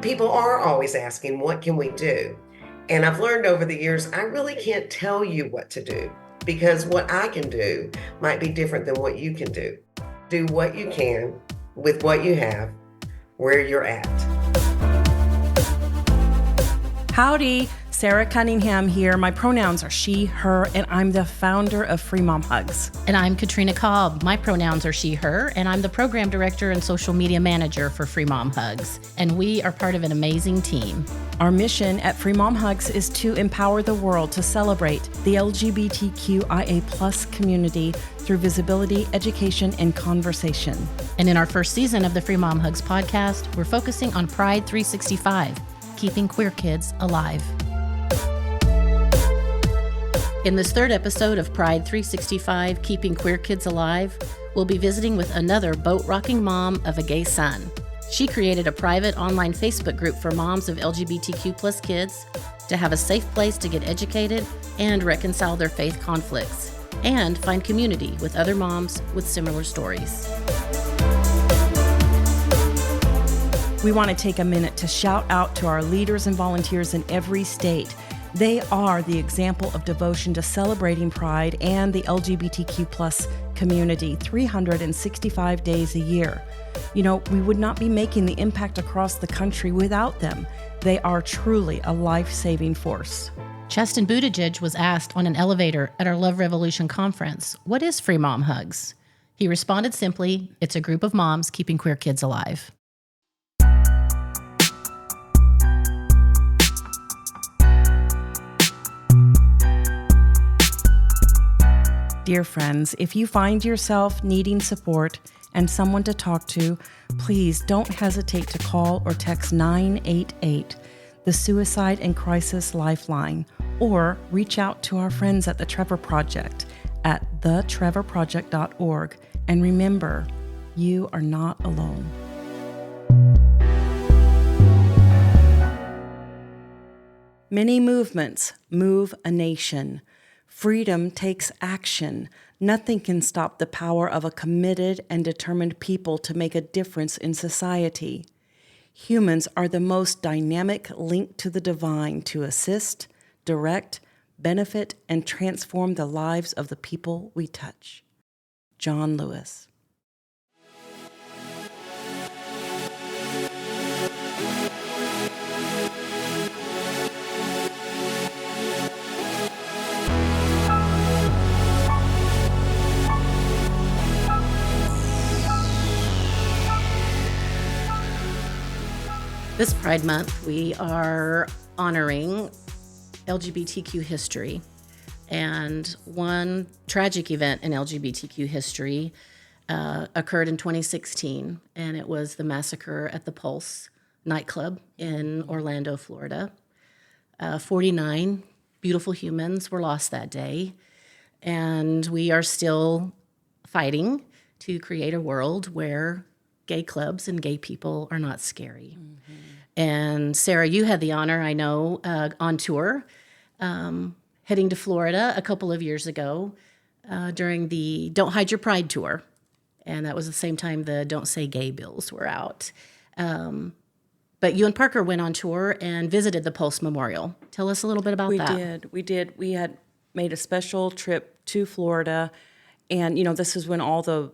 People are always asking, what can we do? And I've learned over the years, I really can't tell you what to do because what I can do might be different than what you can do. Do what you can with what you have, where you're at. Howdy, Sarah Cunningham here. My pronouns are she, her, and I'm the founder of Free Mom Hugs. And I'm Katrina Cobb. My pronouns are she, her, and I'm the program director and social media manager for Free Mom Hugs. And we are part of an amazing team. Our mission at Free Mom Hugs is to empower the world to celebrate the LGBTQIA+ community through visibility, education, and conversation. And in our first season of the Free Mom Hugs podcast, we're focusing on Pride 365, keeping queer kids alive. In this third episode of Pride 365, Keeping Queer Kids Alive, we'll be visiting with another boat-rocking mom of a gay son. She created a private online Facebook group for moms of LGBTQ+ kids to have a safe place to get educated and reconcile their faith conflicts, and find community with other moms with similar stories. We want to take a minute to shout out to our leaders and volunteers in every state. They are the example of devotion to celebrating Pride and the LGBTQ+ community 365 days a year. You know, we would not be making the impact across the country without them. They are truly a life-saving force. Chasten Buttigieg was asked on an elevator at our Love Revolution conference, "What is Free Mom Hugs?" He responded simply, "It's a group of moms keeping queer kids alive." Dear friends, if you find yourself needing support and someone to talk to, please don't hesitate to call or text 988, the Suicide and Crisis Lifeline, or reach out to our friends at the Trevor Project at thetrevorproject.org. And remember, you are not alone. Many movements move a nation. Freedom takes action. Nothing can stop the power of a committed and determined people to make a difference in society. Humans are the most dynamic link to the divine to assist, direct, benefit, and transform the lives of the people we touch. John Lewis. This Pride Month, we are honoring LGBTQ history. And one tragic event in LGBTQ history occurred in 2016, and it was the massacre at the Pulse nightclub in Orlando, Florida. 49 beautiful humans were lost that day, and we are still fighting to create a world where gay clubs and gay people are not scary. Mm-hmm. And Sarah, you had the honor, I know, on tour, heading to Florida a couple of years ago during the Don't Hide Your Pride tour. And that was the same time the Don't Say Gay bills were out. But you and Parker went on tour and visited the Pulse Memorial. Tell us a little bit about that. We did. We had made a special trip to Florida. And, you know, this is when all the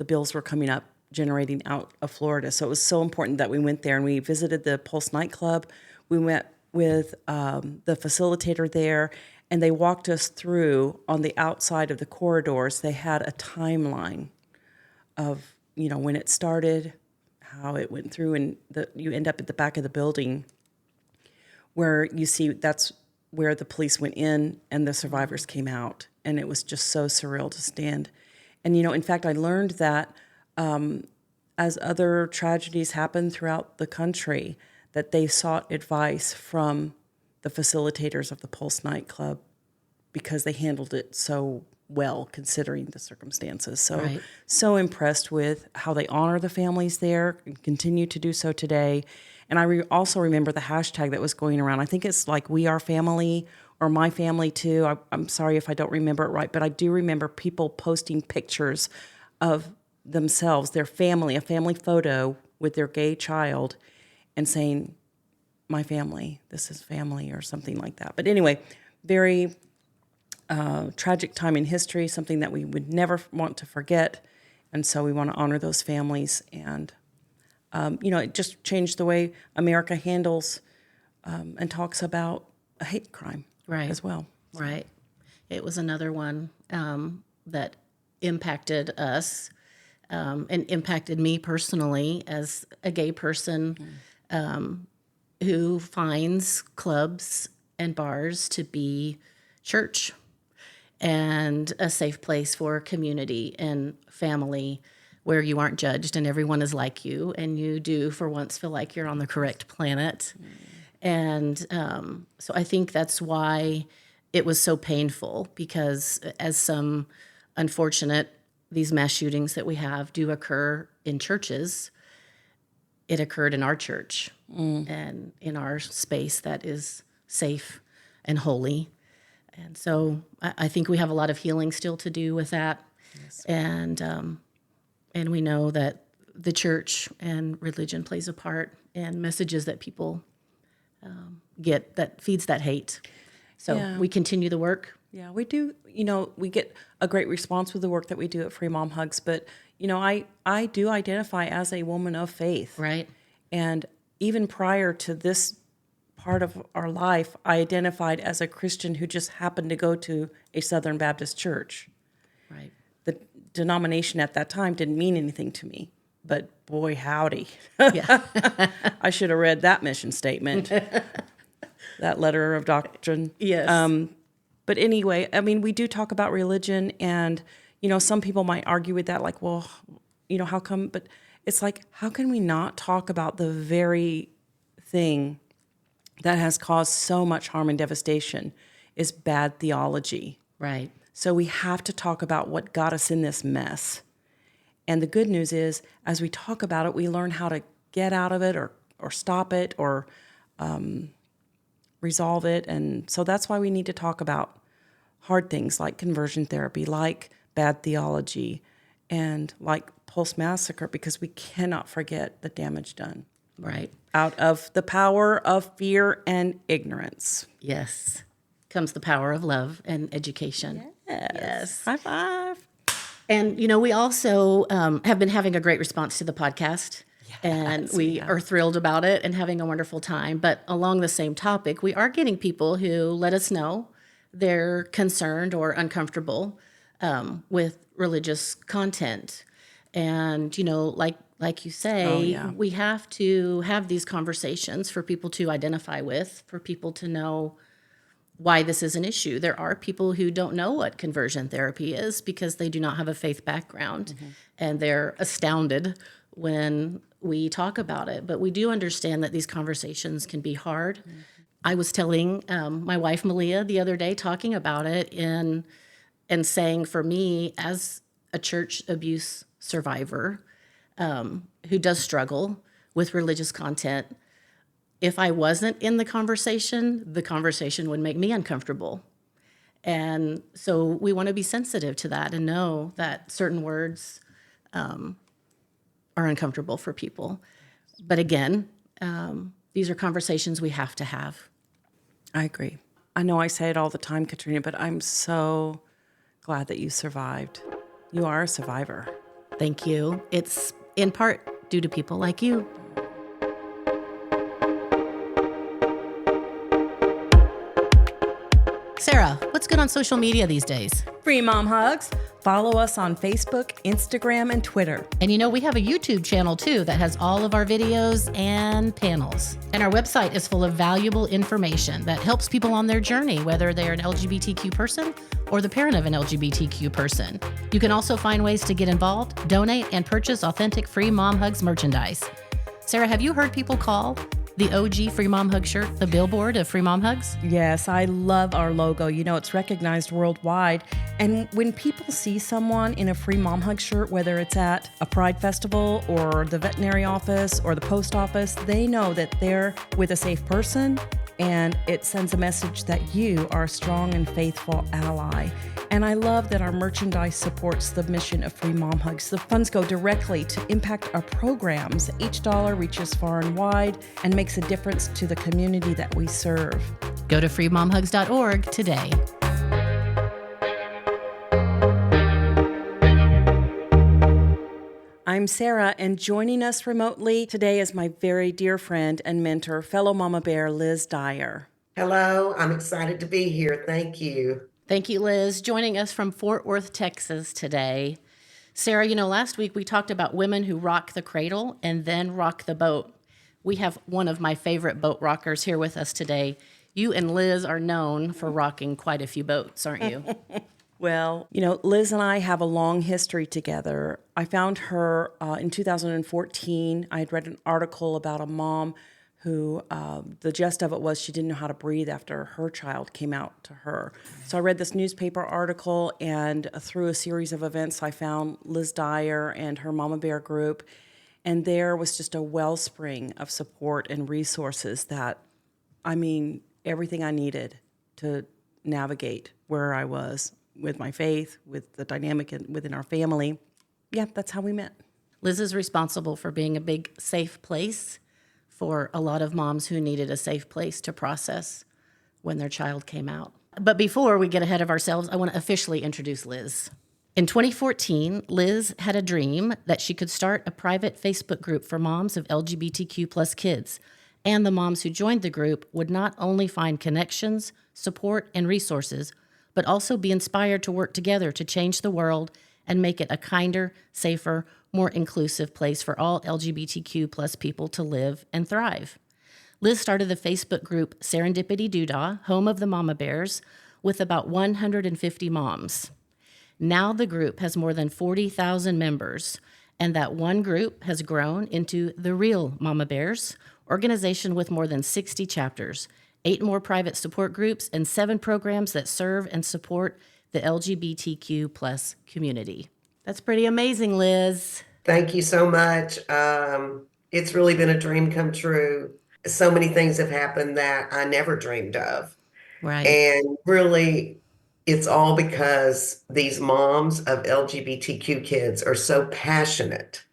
bills were coming up, generating out of Florida. So it was so important that we went there and we visited the Pulse nightclub. We went with the facilitator there, and they walked us through on the outside of the corridors. They had a timeline of, you know, when it started, how it went through, and you end up at the back of the building where you see that's where the police went in and the survivors came out. And it was just so surreal to stand. And, you know, in fact, I learned that as other tragedies happened throughout the country, that they sought advice from the facilitators of the Pulse nightclub because they handled it so well considering the circumstances. So, right. So impressed with how they honor the families there and continue to do so today. And I also remember the hashtag that was going around. I think it's like We Are Family or My Family Too. I'm sorry if I don't remember it right, but I do remember people posting pictures of themselves, their family, a family photo with their gay child, and saying, my family, this is family, or something like that. But anyway, very tragic time in history, something that we would never want to forget. And so we want to honor those families. And, it just changed the way America handles and talks about a hate crime as well. Right. It was another one that impacted us and impacted me personally as a gay person who finds clubs and bars to be church and a safe place for community and family where you aren't judged and everyone is like you and you do for once feel like you're on the correct planet. And so I think that's why it was so painful, because as some unfortunate, these mass shootings that we have do occur in churches, it occurred in our church and in our space that is safe and holy. And so I think we have a lot of healing still to do with that. Yes. And we know that the church and religion plays a part in messages that people get that feeds that hate. So we continue the work. Yeah, we do. We get a great response with the work that we do at Free Mom Hugs. But, I do identify as a woman of faith. Right. And even prior to this part of our life, I identified as a Christian who just happened to go to a Southern Baptist church. Right. The denomination at that time didn't mean anything to me. But boy, howdy. Yeah. I should have read that mission statement, that letter of doctrine. Yes. But anyway, we do talk about religion, and, some people might argue with that, like, well, how come? But it's like, how can we not talk about the very thing that has caused so much harm and devastation is bad theology. Right. So we have to talk about what got us in this mess. And the good news is, as we talk about it, we learn how to get out of it or stop it or resolve it. And so that's why we need to talk about hard things like conversion therapy, like bad theology, and like post-massacre, because we cannot forget the damage done. Right. Out of the power of fear and ignorance. Yes. Comes the power of love and education. Yes. High five. And, we also have been having a great response to the podcast. And we are thrilled about it and having a wonderful time. But along the same topic, we are getting people who let us know they're concerned or uncomfortable with religious content. And, like you say, we have to have these conversations for people to identify with, for people to know why this is an issue. There are people who don't know what conversion therapy is because they do not have a faith background, and they're astounded when we talk about it. But we do understand that these conversations can be hard. I was telling my wife, Malia, the other day, talking about it and saying, for me, as a church abuse survivor who does struggle with religious content, if I wasn't in the conversation would make me uncomfortable. And so we want to be sensitive to that and know that certain words are uncomfortable for people. But again, these are conversations we have to have. I agree. I know I say it all the time, Katrina, but I'm so glad that you survived. You are a survivor. Thank you. It's in part due to people like you. Sarah, what's good on social media these days? Free Mom Hugs. Follow us on Facebook, Instagram, and Twitter. And we have a YouTube channel too that has all of our videos and panels. And our website is full of valuable information that helps people on their journey, whether they're an LGBTQ person or the parent of an LGBTQ person. You can also find ways to get involved, donate, and purchase authentic Free Mom Hugs merchandise. Sarah, have you heard people call the OG Free Mom Hug shirt the billboard of Free Mom Hugs? Yes, I love our logo. It's recognized worldwide. And when people see someone in a Free Mom Hug shirt, whether it's at a Pride Festival or the veterinary office or the post office, they know that they're with a safe person and it sends a message that you are a strong and faithful ally. And I love that our merchandise supports the mission of Free Mom Hugs. The funds go directly to impact our programs. Each dollar reaches far and wide and makes a difference to the community that we serve. Go to freemomhugs.org today. I'm Sarah, and joining us remotely today is my very dear friend and mentor, fellow Mama Bear, Liz Dyer. Hello, I'm excited to be here. Thank you. Thank you, Liz. Joining us from Fort Worth, Texas today. Sarah, last week we talked about women who rock the cradle and then rock the boat. We have one of my favorite boat rockers here with us today. You and Liz are known for rocking quite a few boats, aren't you? Well, Liz and I have a long history together. I found her in 2014. I had read an article about a mom who, the gist of it was she didn't know how to breathe after her child came out to her. So I read this newspaper article, and through a series of events, I found Liz Dyer and her Mama Bear group. And there was just a wellspring of support and resources that, everything I needed to navigate where I was with my faith, with the dynamic within our family. Yeah, that's how we met. Liz is responsible for being a big safe place for a lot of moms who needed a safe place to process when their child came out. But before we get ahead of ourselves, I want to officially introduce Liz. In 2014, Liz had a dream that she could start a private Facebook group for moms of LGBTQ plus kids. And the moms who joined the group would not only find connections, support, and resources, but also be inspired to work together to change the world and make it a kinder, safer, more inclusive place for all LGBTQ plus people to live and thrive. Liz started the Facebook group Serendipity Doodah, home of the Mama Bears, with about 150 moms. Now the group has more than 40,000 members, and that one group has grown into the Real Mama Bears, organization with more than 60 chapters, 8 more private support groups, and 7 programs that serve and support the LGBTQ plus community. That's pretty amazing, Liz. Thank you so much. It's really been a dream come true. So many things have happened that I never dreamed of. Right. And really, it's all because these moms of LGBTQ kids are so passionate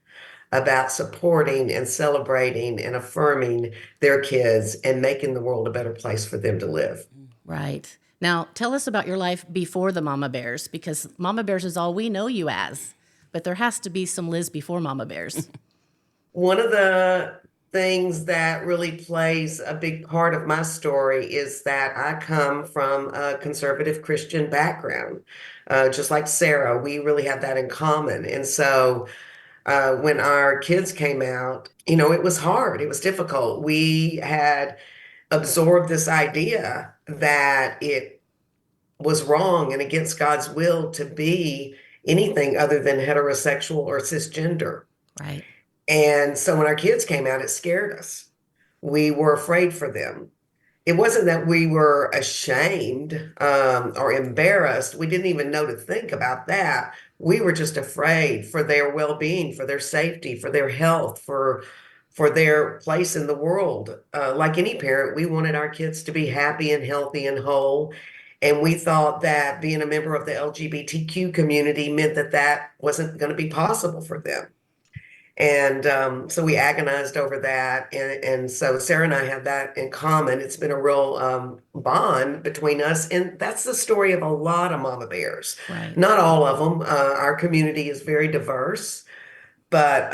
about supporting and celebrating and affirming their kids and making the world a better place for them to live. Right. Now, tell us about your life before the Mama Bears, because Mama Bears is all we know you as, but there has to be some Liz before Mama Bears. One of the things that really plays a big part of my story is that I come from a conservative Christian background. Just like Sarah, we really have that in common. And so when our kids came out, it was hard. It was difficult. We had absorbed this idea that it was wrong and against God's will to be anything other than heterosexual or cisgender. Right. And so when our kids came out, it scared us. We were afraid for them. It wasn't that we were ashamed or embarrassed. We didn't even know to think about that. We were just afraid for their well-being, for their safety, for their health, for their place in the world. Like any parent, we wanted our kids to be happy and healthy and whole. And we thought that being a member of the LGBTQ community meant that that wasn't going to be possible for them. And so we agonized over that. And so Sarah and I have that in common. It's been a real bond between us. And that's the story of a lot of Mama Bears. Right. Not all of them. Our community is very diverse. But,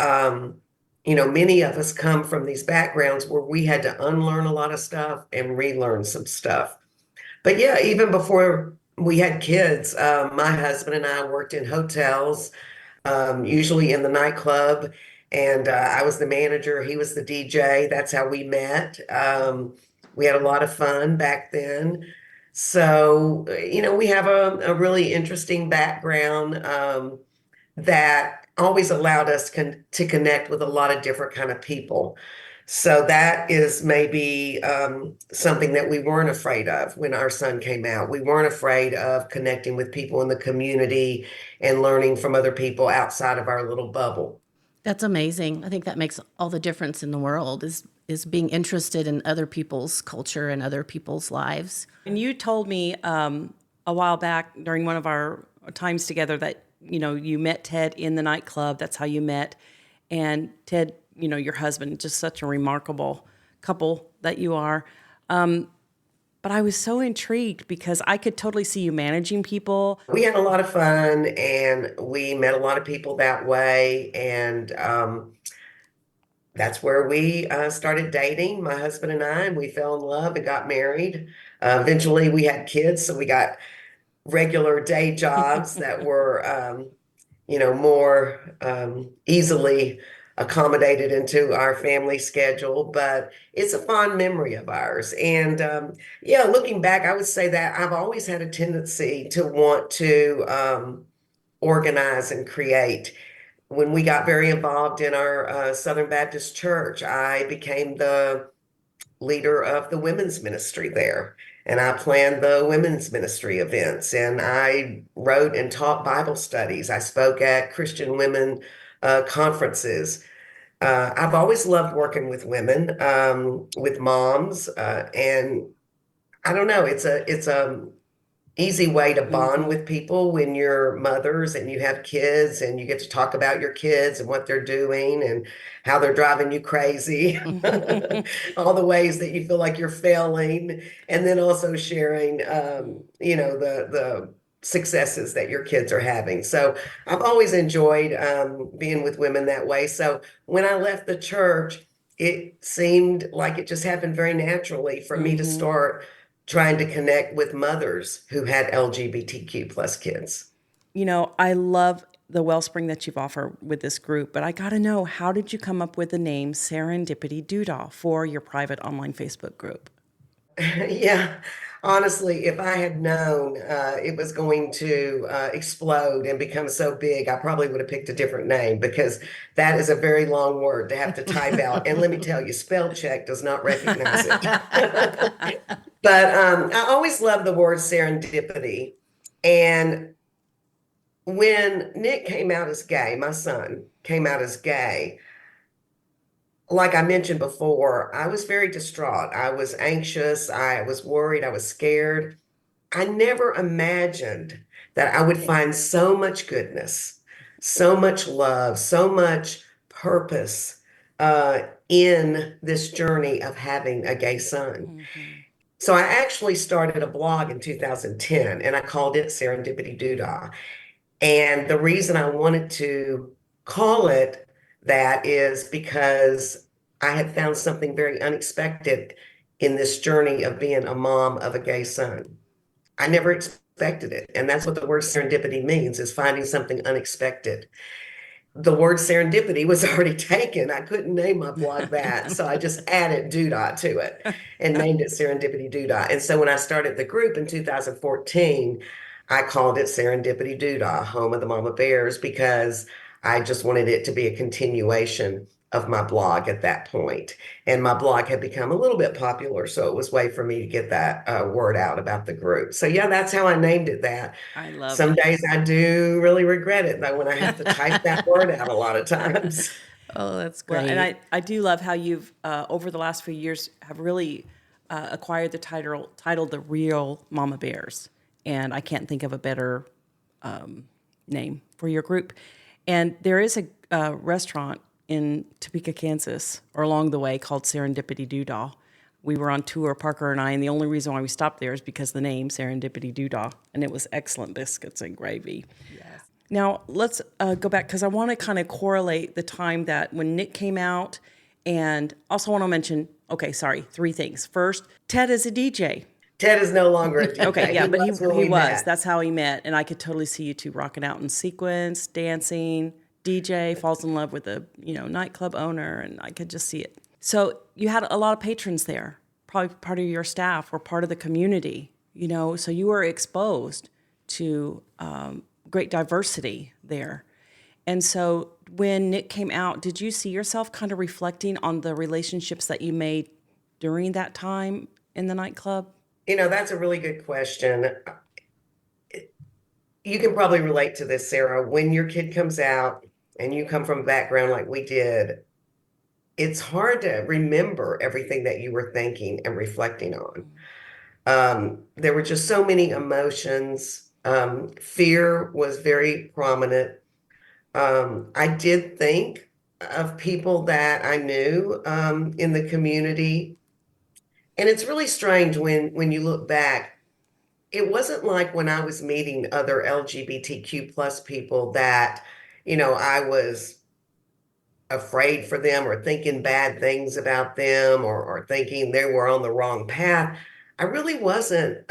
many of us come from these backgrounds where we had to unlearn a lot of stuff and relearn some stuff. But yeah, even before we had kids, my husband and I worked in hotels, usually in the nightclub. And I was the manager, he was the DJ. That's how we met. We had a lot of fun back then. So, we have a really interesting background that always allowed us to connect with a lot of different kind of people. So that is maybe something that we weren't afraid of when our son came out. We weren't afraid of connecting with people in the community and learning from other people outside of our little bubble. That's amazing. I think that makes all the difference in the world is is being interested in other people's culture and other people's lives. And you told me a while back during one of our times together that, you met Ted in the nightclub. That's how you met. And Ted, your husband, just such a remarkable couple that you are. But I was so intrigued because I could totally see you managing people. We had a lot of fun and we met a lot of people that way. And that's where we started dating, my husband and we fell in love and got married. Eventually, we had kids, so we got regular day jobs that were, more easily accommodated into our family schedule. But it's a fond memory of ours. And yeah, looking back, I would say that I've always had a tendency to want to organize and create. When we got very involved in our Southern Baptist Church, I became the leader of the women's ministry there. And I planned the women's ministry events, and I wrote and taught Bible studies. I spoke at Christian women conferences. I've always loved working with women, with moms, and I don't know. It's a easy way to bond with people when you're mothers and you have kids and you get to talk about your kids and what they're doing and how they're driving you crazy, all the ways that you feel like you're failing, and then also sharing, the successes that your kids are having. So I've always enjoyed being with women that way. So when I left the church, it seemed like it just happened very naturally for me to start trying to connect with mothers who had LGBTQ plus kids. I love the wellspring that you've offered with this group, but I got to know, how did you come up with the name Serendipity Doodah for your private online Facebook group? Yeah, honestly, if I had known it was going to explode and become so big, I probably would have picked a different name, because that is a very long word to have to type out. And let me tell you, spell check does not recognize it. But I always love the word serendipity. And when Nick came out as gay, my son came out as gay, like I mentioned before, I was very distraught. I was anxious. I was worried. I was scared. I never imagined that I would find so much goodness, so much love, so much purpose in this journey of having a gay son. So I actually started a blog in 2010 and I called it Serendipity Doodah. And the reason I wanted to call it that is because I had found something very unexpected in this journey of being a mom of a gay son. I never expected it. And that's what the word serendipity means, is finding something unexpected. The word serendipity was already taken. I couldn't name my blog that. So I just added doodah to it and named it Serendipity Doodah. And so when I started the group in 2014, I called it Serendipity Doodah, Home of the Mama Bears, because I just wanted it to be a continuation of my blog at that point. And my blog had become a little bit popular, so it was a way for me to get that word out about the group. So yeah, that's how I named it that. I love Some it. days I do really regret it, though, when I have to type that word out a lot of times. Oh, that's Well, great. and I do love how you've, over the last few years, have really acquired the title The Real Mama Bears. And I can't think of a better name for your group. And there is a restaurant in Topeka, Kansas, or along the way, called Serendipity Doodah. We were on tour, Parker and I, and the only reason why we stopped there is because of the name, Serendipity Doodah, and it was excellent biscuits and gravy. Yes. Now, let's go back, because I want to kind of correlate the time that when Nick came out, and also want to mention, three things. First, Ted is a DJ. Ted is no longer a DJ. Okay, yeah, but he was. Met. That's how he met, and I could totally see you two rocking out in sequence, dancing. DJ falls in love with a nightclub owner, and I could just see it. So you had a lot of patrons there, probably part of your staff or part of the community. So you were exposed to great diversity there. And so when Nick came out, did you see yourself kind of reflecting on the relationships that you made during that time in the nightclub? That's a really good question. You can probably relate to this, Sarah. When your kid comes out and you come from a background like we did, it's hard to remember everything that you were thinking and reflecting on. There were just so many emotions. Fear was very prominent. I did think of people that I knew in the community, and it's really strange when you look back. It wasn't like when I was meeting other LGBTQ plus people that, I was afraid for them or thinking bad things about them or thinking they were on the wrong path. I really wasn't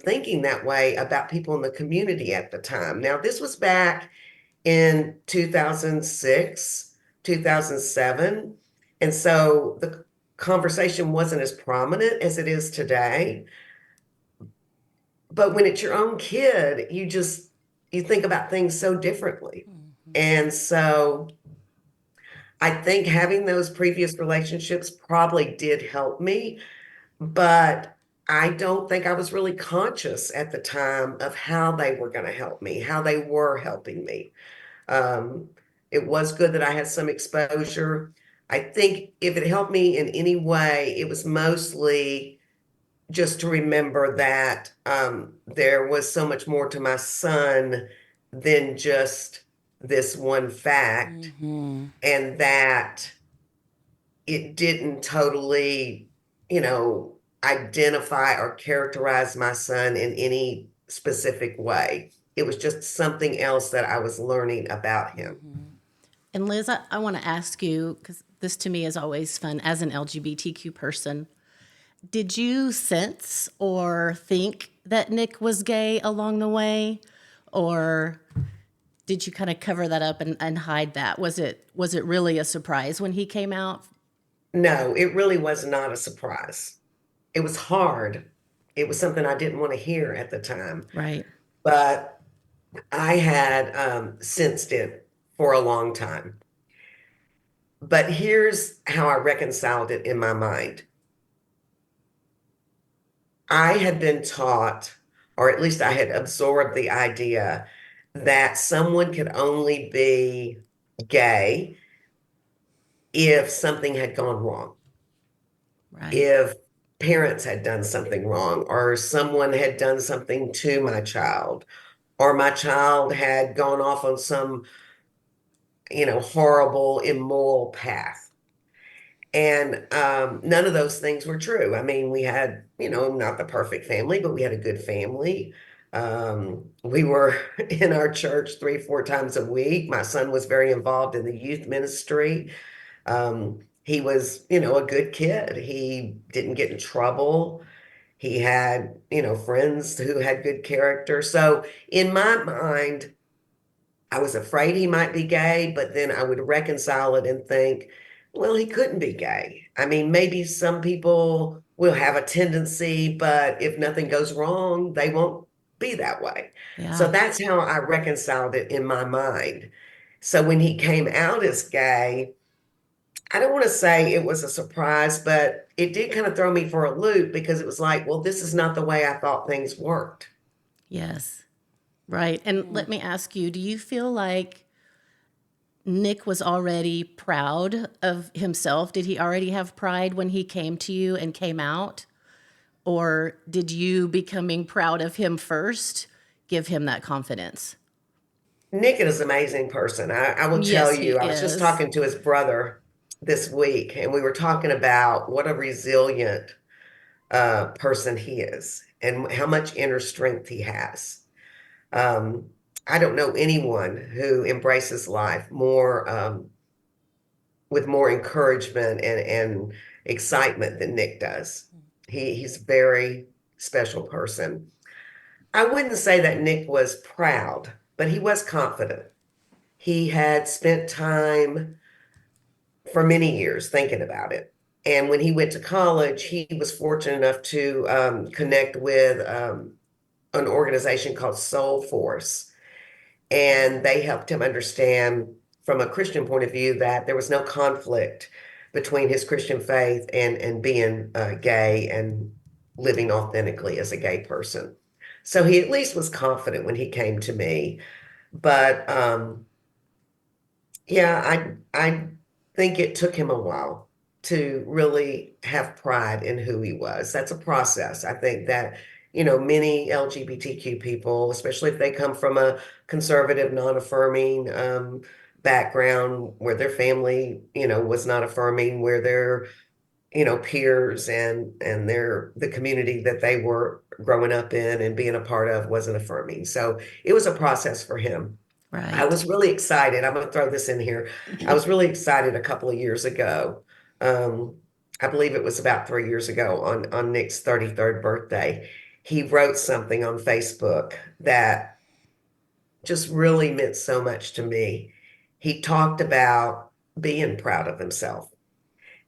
thinking that way about people in the community at the time. Now, this was back in 2006, 2007. And so the conversation wasn't as prominent as it is today. But when it's your own kid, you think about things so differently. And so I think having those previous relationships probably did help me, but I don't think I was really conscious at the time of how they were going to help me, how they were helping me. Um, it was good that I had some exposure. I think if it helped me in any way, it was mostly just to remember that there was so much more to my son than just this one fact, and that it didn't totally, identify or characterize my son in any specific way. It was just something else that I was learning about him. And Liz, I want to ask you, because this to me is always fun as an LGBTQ person. Did you sense or think that Nick was gay along the way? Or did you kind of cover that up and hide that? Was it really a surprise when he came out? No, it really was not a surprise. It was hard. It was something I didn't want to hear at the time, Right. but I had sensed it for a long time. But here's how I reconciled it in my mind. I had been taught, or at least I had absorbed the idea that someone could only be gay if something had gone wrong, Right. if parents had done something wrong, or someone had done something to my child, or my child had gone off on some, horrible, immoral path. And none of those things were true. I mean, we had, not the perfect family, but we had a good family. We were in our church 3, 4 times a week. My son was very involved in the youth ministry. He was, a good kid. He didn't get in trouble. He had, friends who had good character. So in my mind, I was afraid he might be gay, but then I would reconcile it and think, well, he couldn't be gay. I mean, maybe some people will have a tendency, but if nothing goes wrong, they won't be that way. So Yeah. that's how I reconciled it in my mind. So when he came out as gay, I don't want to say it was a surprise, but it did kind of throw me for a loop because it was like, well, this is not the way I thought things worked. Yes. Right. And let me ask you, do you feel like Nick was already proud of himself? Did he already have pride when he came to you and came out? Or did you becoming proud of him first give him that confidence? Nick is an amazing person. I will tell Yes, he you, I was just is. talking to his brother this week, and we were talking about what a resilient person he is and how much inner strength he has. Um, I don't know anyone who embraces life more with more encouragement and excitement than Nick does. He's a very special person. I wouldn't say that Nick was proud, but he was confident. He had spent time for many years thinking about it. And when he went to college, he was fortunate enough to connect with an organization called Soul Force. And they helped him understand from a Christian point of view that there was no conflict between his Christian faith and being gay and living authentically as a gay person. So he at least was confident when he came to me. But yeah, I think it took him a while to really have pride in who he was. That's a process. I think that, many LGBTQ people, especially if they come from a conservative, non-affirming background where their family, was not affirming, where their, peers and the community that they were growing up in and being a part of wasn't affirming. So it was a process for him. I Right. was really excited. I'm going to throw this in here. I was really excited a couple of years ago. Um, I believe it was about 3 years ago on Nick's 33rd birthday. He wrote something on Facebook that just really meant so much to me. He talked about being proud of himself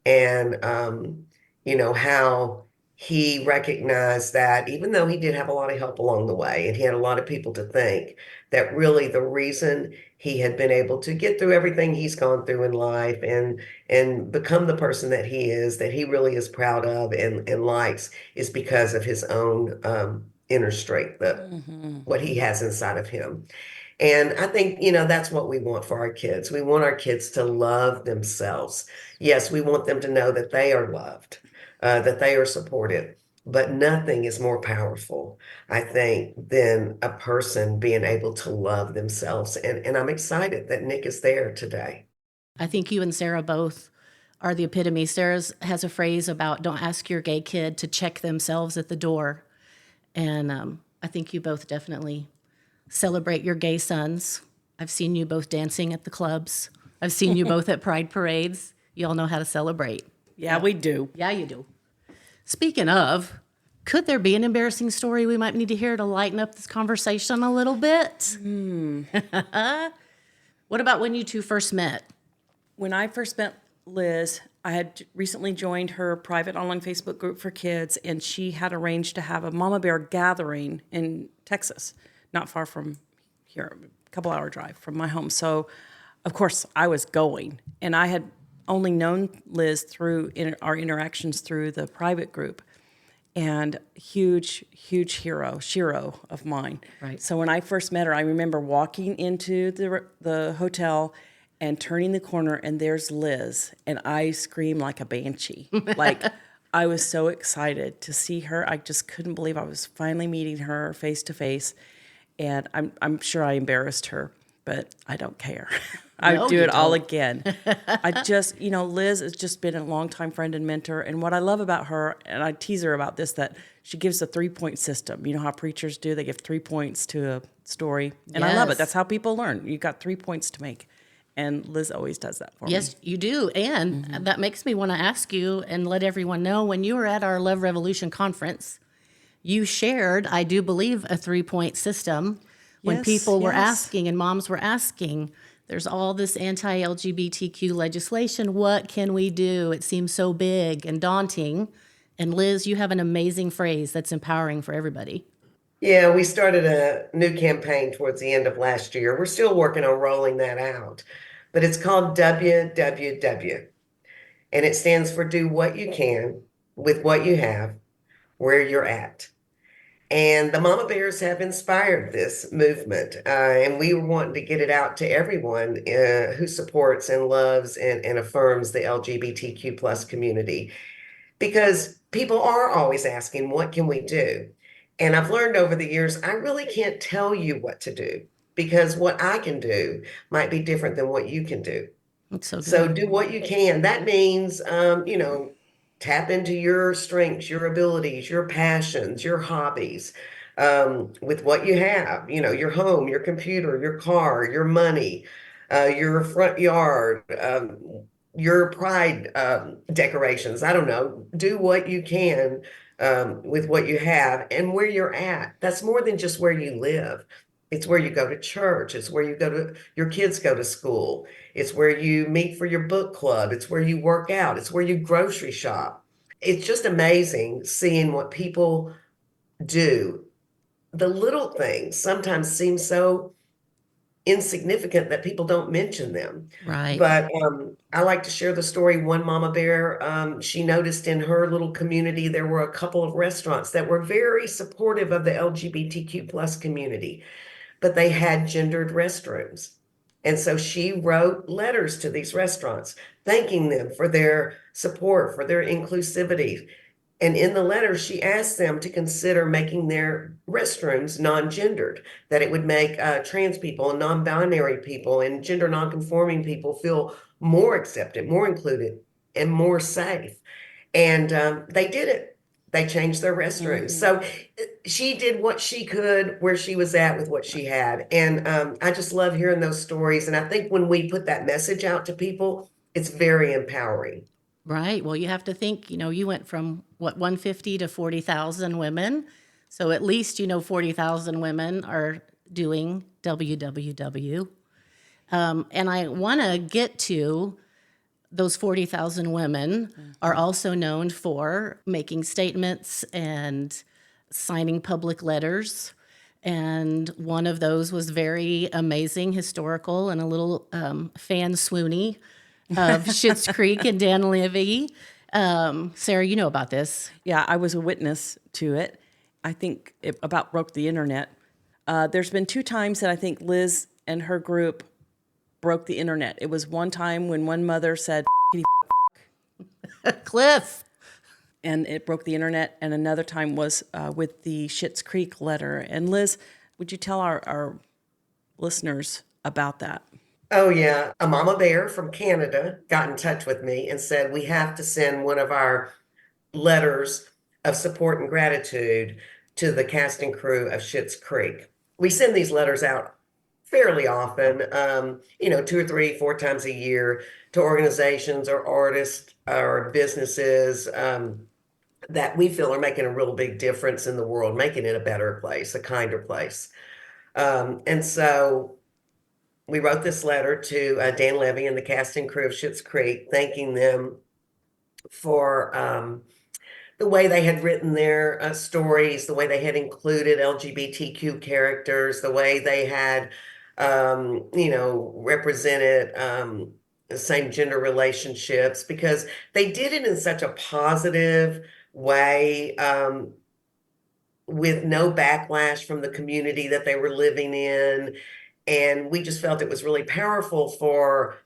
and how he recognized that even though he did have a lot of help along the way and he had a lot of people to thank, that really the reason he had been able to get through everything he's gone through in life and become the person that he is, that he really is proud of and likes, is because of his own inner strength, Hmm. what he has inside of him. And I think, that's what we want for our kids. We want our kids to love themselves. Yes, we want them to know that they are loved, that they are supported. But nothing is more powerful, I think, than a person being able to love themselves. And I'm excited that Nick is there today. I think you and Sarah both are the epitome. Sarah has a phrase about don't ask your gay kid to check themselves at the door. And I think you both definitely celebrate your gay sons. I've seen you both dancing at the clubs. I've seen you both at pride parades. You all know how to celebrate. Yeah, we do. Yeah, you do. Speaking of, could there be an embarrassing story we might need to hear to lighten up this conversation a little bit? What about when you two first met? When I first met Liz, I had recently joined her private online Facebook group for kids, and she had arranged to have a Mama Bear gathering in Texas, not far from here, a couple hour drive from my home. So, of course, I was going, and I had only known Liz through our interactions through the private group, and huge Shiro of mine. Right. So when I first met her, I remember walking into the hotel and turning the corner, and there's Liz, and I screamed like a banshee. Like, I was so excited to see her. I just couldn't believe I was finally meeting her face to face, and I'm sure I embarrassed her, but I don't care. I No, would do you it all don't. again. I just, Liz has just been a longtime friend and mentor, and what I love about her, and I tease her about this, that she gives a 3-point system. You know how preachers do? They give 3 points to a story, and I love it. Yes. That's how people learn. You got 3 points to make. And Liz always does that for me. Yes, you do. And that makes me want to ask you and let everyone know when you were at our Love Revolution conference, you shared, I do believe, a 3-point system when Yes, people were yes. asking and moms were asking, there's all this anti-LGBTQ legislation. What can we do? It seems so big and daunting. And Liz, you have an amazing phrase that's empowering for everybody. Yeah, we started a new campaign towards the end of last year. We're still working on rolling that out, but it's called WWW, and it stands for do what you can with what you have, where you're at. And the Mama Bears have inspired this movement, and we were wanting to get it out to everyone who supports and loves and affirms the LGBTQ plus community, because people are always asking, what can we do? And I've learned over the years, I really can't tell you what to do because what I can do might be different than what you can do. It's so So good. do what you can. That means, tap into your strengths, your abilities, your passions, your hobbies, with what you have, your home, your computer, your car, your money, your front yard, your pride, decorations. I don't know. Do what you can, with what you have and where you're at. That's more than just where you live. It's where you go to church. It's where your kids go to school. It's where you meet for your book club. It's where you work out. It's where you grocery shop. It's just amazing seeing what people do. The little things sometimes seem so insignificant that people don't mention them. Right. But I like to share the story. One mama bear, she noticed in her little community there were a couple of restaurants that were very supportive of the LGBTQ plus community, but they had gendered restrooms. And so she wrote letters to these restaurants, thanking them for their support, for their inclusivity. And in the letter, she asked them to consider making their restrooms non-gendered, that it would make trans people and non-binary people and gender non-conforming people feel more accepted, more included, and more safe. And they did it. They changed their restrooms. So she did what she could where she was at with what she had. And I just love hearing those stories. And I think when we put that message out to people, it's very empowering. Right. Well, you have to think, you went from 150 to 40,000 women. So at least, 40,000 women are doing WWW. And I want to get to those 40,000 women are also known for making statements and signing public letters. And one of those was very amazing, historical, and a little fan swoony of Schitt's Creek and Dan Levy. Sarah, you know about this. Yeah, I was a witness to it. I think it about broke the internet. There's been 2 times that I think Liz and her group broke the internet. It was one time when one mother said, Cliff. and it broke the internet, and another time was with the Schitt's Creek letter. And Liz, would you tell our listeners about that? Oh, yeah. A mama bear from Canada got in touch with me and said, we have to send one of our letters of support and gratitude to the cast and crew of Schitt's Creek. We send these letters out fairly often, 2 or 3, 4 times a year to organizations or artists or businesses that we feel are making a real big difference in the world, making it a better place, a kinder place. And so we wrote this letter to Dan Levy and the cast and crew of Schitt's Creek, thanking them for the way they had written their stories, the way they had included LGBTQ characters, the way they had, represented the same gender relationships, because they did it in such a positive way, with no backlash from the community that they were living in. And we just felt it was really powerful for,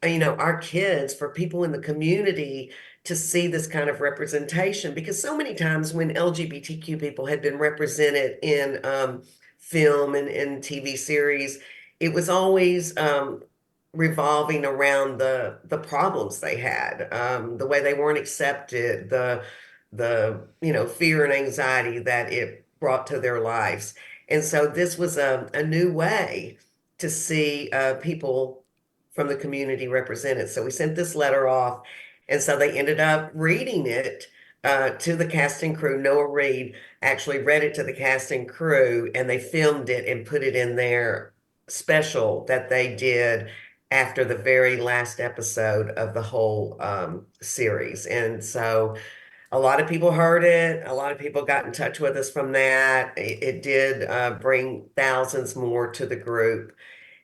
our kids, for people in the community to see this kind of representation. Because so many times when LGBTQ people had been represented in film and TV series, it was always revolving around the problems they had, the way they weren't accepted, the fear and anxiety that it brought to their lives. And so this was a new way to see people from the community represented. So we sent this letter off, and so they ended up reading it to the cast and crew. Noah Reed actually read it to the cast and crew, and they filmed it and put it in their special that they did after the very last episode of the whole series. And so a lot of people heard it. A lot of people got in touch with us from that. It did bring thousands more to the group.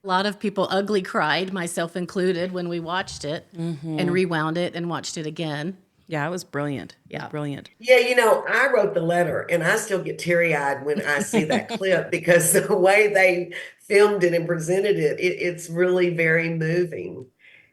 A lot of people ugly cried, myself included, when we watched it and rewound it and watched it again. Yeah, it was brilliant. Yeah. Brilliant. Yeah, I wrote the letter and I still get teary-eyed when I see that clip, because the way they filmed it and presented it, it's really very moving.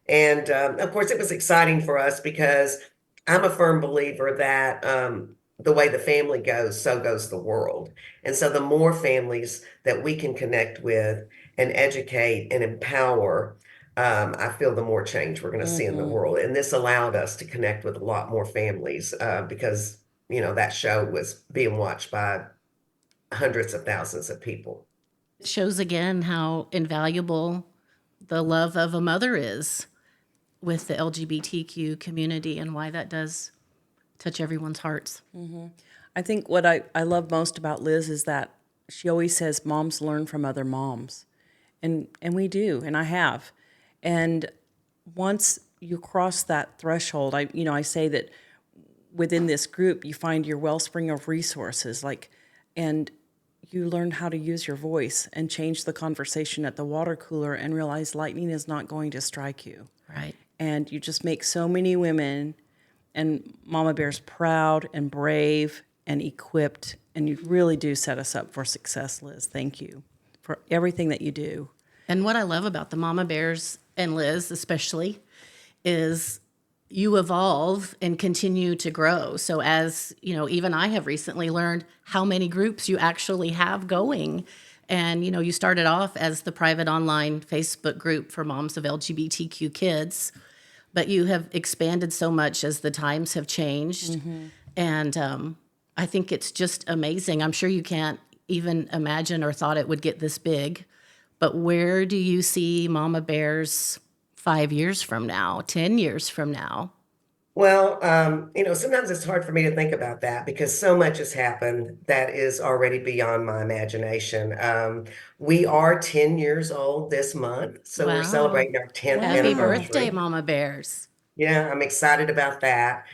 And of course, it was exciting for us because I'm a firm believer that the way the family goes, so goes the world. And so the more families that we can connect with and educate and empower, I feel the more change we're going to see in the world. And this allowed us to connect with a lot more families because, that show was being watched by hundreds of thousands of people. It shows again how invaluable the love of a mother is with the LGBTQ community and why that does touch everyone's hearts. I think what I love most about Liz is that she always says moms learn from other moms. And we do, and I have. And once you cross that threshold, I say that within this group, you find your wellspring of resources, and you learn how to use your voice and change the conversation at the water cooler and realize lightning is not going to strike you. Right. And you just make so many women and Mama Bears proud and brave and equipped, and you really do set us up for success, Liz. Thank you for everything that you do. And what I love about the Mama Bears, and Liz especially, is you evolve and continue to grow. So as, even I have recently learned how many groups you actually have going. And, you started off as the private online Facebook group for moms of LGBTQ kids, but you have expanded so much as the times have changed. And I think it's just amazing. I'm sure you can't even imagine or thought it would get this big. But where do you see Mama Bears 5 years from now, 10 years from now? Well, sometimes it's hard for me to think about that because so much has happened that is already beyond my imagination. We are 10 years old this month, so we're Wow. celebrating our 10th Happy birthday, anniversary. Mama Bears. Yeah, I'm excited about that.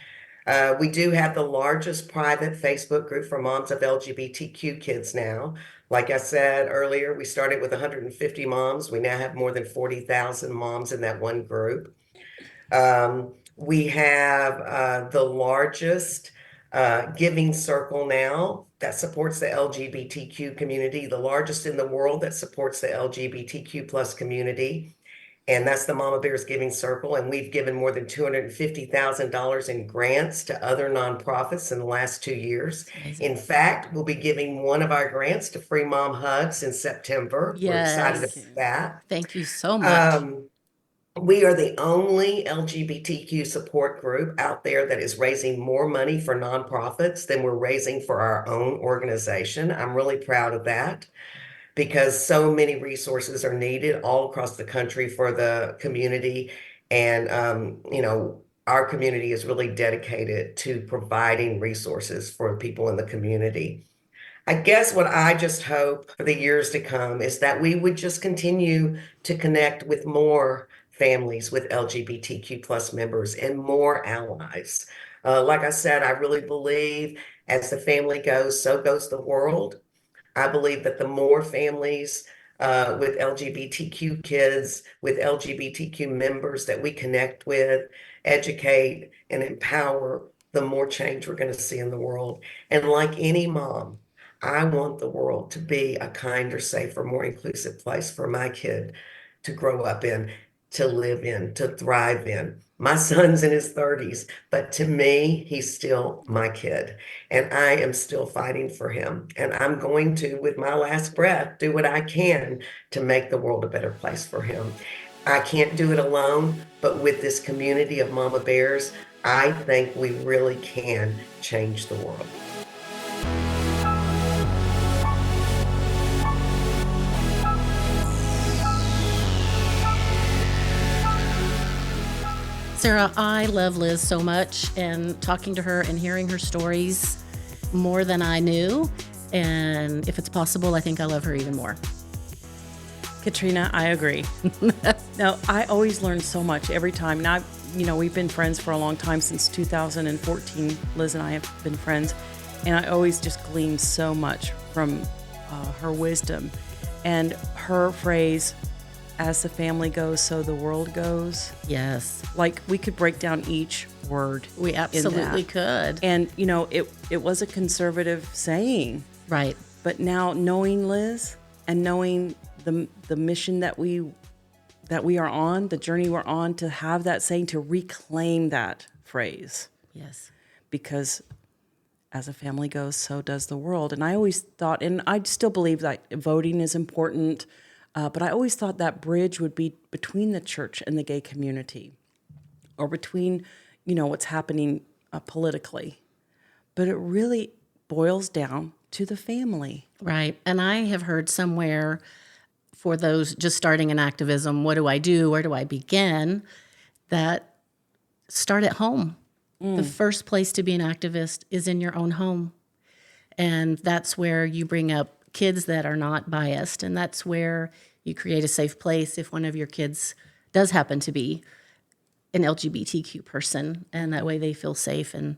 We do have the largest private Facebook group for moms of LGBTQ kids now. Like I said earlier, we started with 150 moms. We now have more than 40,000 moms in that one group. We have the largest giving circle now that supports the LGBTQ community, the largest in the world that supports the LGBTQ plus community. And that's the Mama Bears Giving Circle. And we've given more than $250,000 in grants to other nonprofits in the last 2 years. In fact, we'll be giving one of our grants to Free Mom Hugs in September. We're excited Yes. about that. Thank you so much. We are the only LGBTQ support group out there that is raising more money for nonprofits than we're raising for our own organization. I'm really proud of that because so many resources are needed all across the country for the community. And, our community is really dedicated to providing resources for people in the community. I guess what I just hope for the years to come is that we would just continue to connect with more families with LGBTQ plus members and more allies. Like I said, I really believe as the family goes, so goes the world. I believe that the more families with LGBTQ kids, with LGBTQ members that we connect with, educate, and empower, the more change we're going to see in the world. And like any mom, I want the world to be a kinder, safer, more inclusive place for my kid to grow up in, to live in, to thrive in. My son's in his 30s, but to me, he's still my kid. And I am still fighting for him. And I'm going to, with my last breath, do what I can to make the world a better place for him. I can't do it alone, but with this community of Mama Bears, I think we really can change the world. Sarah, I love Liz so much, and talking to her and hearing her stories more than I knew. And if it's possible, I think I love her even more. Katrina, I agree. Now, I always learn so much every time. Now, we've been friends for a long time, since 2014. Liz and I have been friends, and I always just glean so much from her wisdom. And her phrase, as the family goes, so the world goes. Yes. Like, we could break down each word. We absolutely could. And, it was a conservative saying. Right. But now, knowing Liz and knowing the mission that we are on, the journey we're on, to have that saying, to reclaim that phrase. Yes. Because as a family goes, so does the world. And I always thought, and I still believe that voting is important, but I always thought that bridge would be between the church and the gay community, or between, what's happening politically. But it really boils down to the family. Right. And I have heard somewhere, for those just starting in activism, what do I do? Where do I begin? That start at home. The first place to be an activist is in your own home. And that's where you bring up kids that are not biased. And that's where you create a safe place if one of your kids does happen to be an LGBTQ person. And that way they feel safe and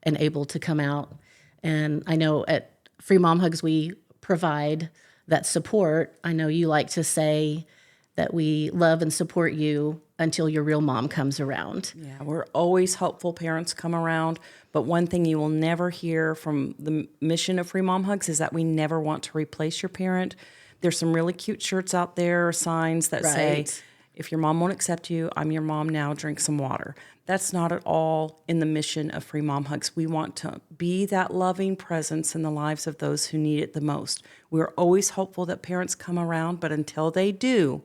able to come out. And I know at Free Mom Hugs, we provide that support. I know you like to say that we love and support you until your real mom comes around. Yeah, we're always hopeful parents come around. But one thing you will never hear from the mission of Free Mom Hugs is that we never want to replace your parent, There's some really cute shirts out there, or signs that say, Right. if your mom won't accept you, I'm your mom now, drink some water. That's not at all in the mission of Free Mom Hugs. We want to be that loving presence in the lives of those who need it the most. We're always hopeful that parents come around, but until they do,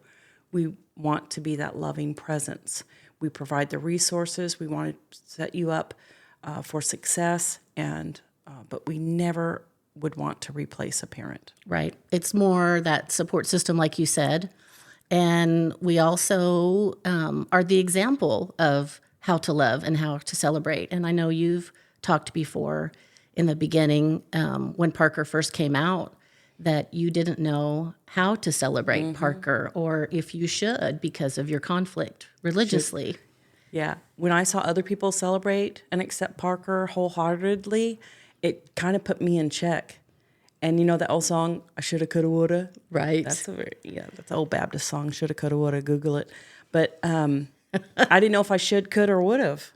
we want to be that loving presence. We provide the resources. We want to set you up for success, but we never would want to replace a parent. Right. It's more that support system, like you said. And we also are the example of how to love and how to celebrate. And I know you've talked before in the beginning when Parker first came out that you didn't know how to celebrate Parker or if you should because of your conflict religiously. Yeah. When I saw other people celebrate and accept Parker wholeheartedly, it kind of put me in check. And you know that old song, I shoulda, coulda, woulda? Right. That's an old Baptist song, shoulda, coulda, woulda, Google it. But I didn't know if I should, could, or would have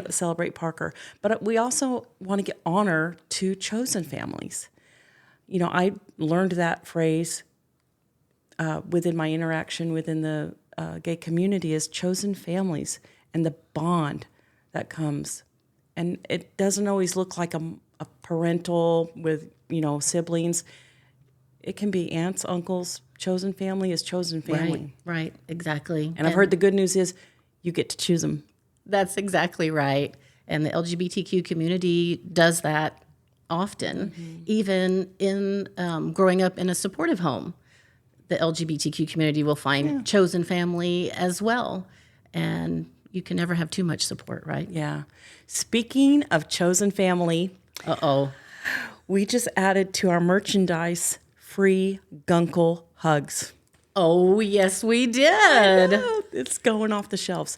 celebrate Parker. But we also want to get honor to chosen families. You know, I learned that phrase within my interaction within the gay community is chosen families and the bond that comes. And it doesn't always look like a parental with, siblings. It can be aunts, uncles. Chosen family is chosen family. Right, exactly. And I've heard the good news is you get to choose them. That's exactly right. And the LGBTQ community does that often, even in growing up in a supportive home. The LGBTQ community will find chosen family as well. And you can never have too much support, right? Yeah. Speaking of chosen family, we just added to our merchandise free Guncle hugs. Oh, yes, we did. It's going off the shelves.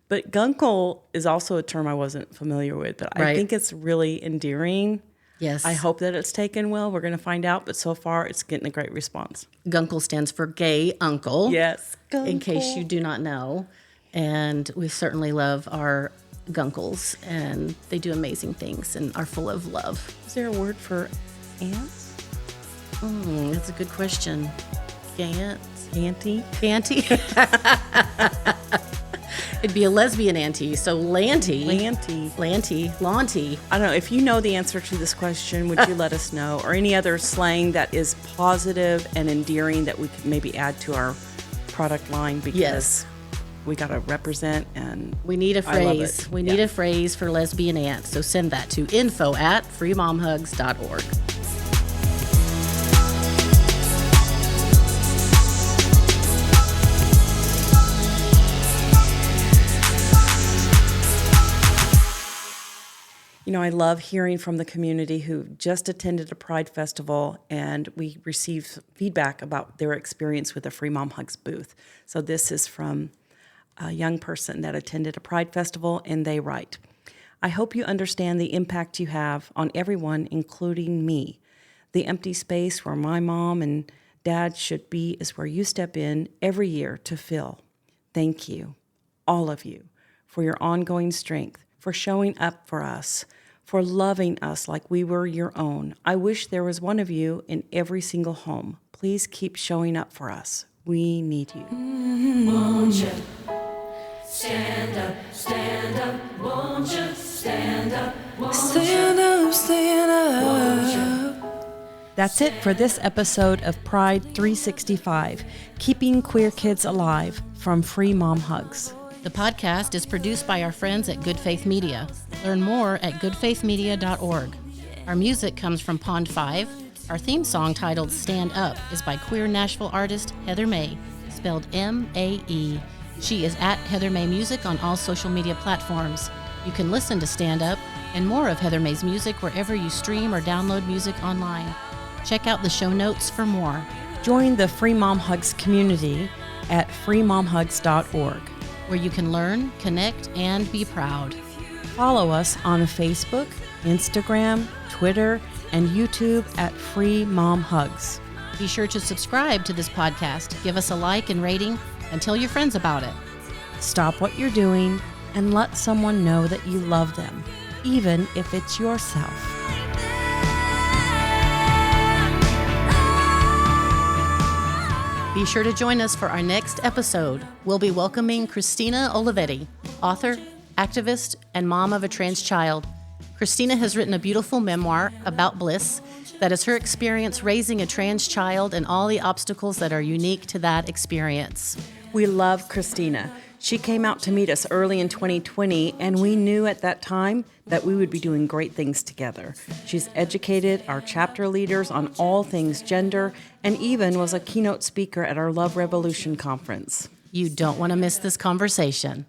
But Guncle is also a term I wasn't familiar with, but I think it's really endearing. Yes. I hope that it's taken well. We're going to find out, but so far it's getting a great response. Guncle stands for gay uncle. Yes. Guncle. In case you do not know. And we certainly love our Guncles, and they do amazing things and are full of love. Is there a word for aunts? That's a good question. Auntie? Auntie? It'd be a lesbian auntie, so Lanty. Lanty. Lanty. I don't know. If you know the answer to this question, would you let us know? Or any other slang that is positive and endearing that we could maybe add to our product line? Because we got to represent, and we need a phrase. I love it. We need a phrase for lesbian aunts. So send that to info@freemomhugs.org. I love hearing from the community who just attended a Pride Festival, and we received feedback about their experience with the Free Mom Hugs booth. So this is from a young person that attended a Pride Festival, and they write, I hope you understand the impact you have on everyone, including me. The empty space where my mom and dad should be is where you step in every year to fill. Thank you, all of you, for your ongoing strength, for showing up for us, for loving us like we were your own. I wish there was one of you in every single home. Please keep showing up for us. We need you. Won't you stand up, won't you stand up, stand up. That's it for this episode of Pride 365, Keeping Queer Kids Alive from Free Mom Hugs. The podcast is produced by our friends at Good Faith Media. Learn more at goodfaithmedia.org. Our music comes from Pond 5. Our theme song titled Stand Up is by queer Nashville artist Heather Mae, spelled M-A-E. She is at Heather Mae Music on all social media platforms. You can listen to Stand Up and more of Heather Mae's music wherever you stream or download music online. Check out the show notes for more. Join the Free Mom Hugs community at freemomhugs.org, where you can learn, connect, and be proud. Follow us on Facebook, Instagram, Twitter, and YouTube at Free Mom Hugs. Be sure to subscribe to this podcast, give us a like and rating, and tell your friends about it. Stop what you're doing and let someone know that you love them, even if it's yourself. Be sure to join us for our next episode. We'll be welcoming Christina Olivetti, author, activist, and mom of a trans child. Christina has written a beautiful memoir about bliss that is her experience raising a trans child and all the obstacles that are unique to that experience. We love Christina. She came out to meet us early in 2020, and we knew at that time that we would be doing great things together. She's educated our chapter leaders on all things gender and even was a keynote speaker at our Love Revolution conference. You don't want to miss this conversation.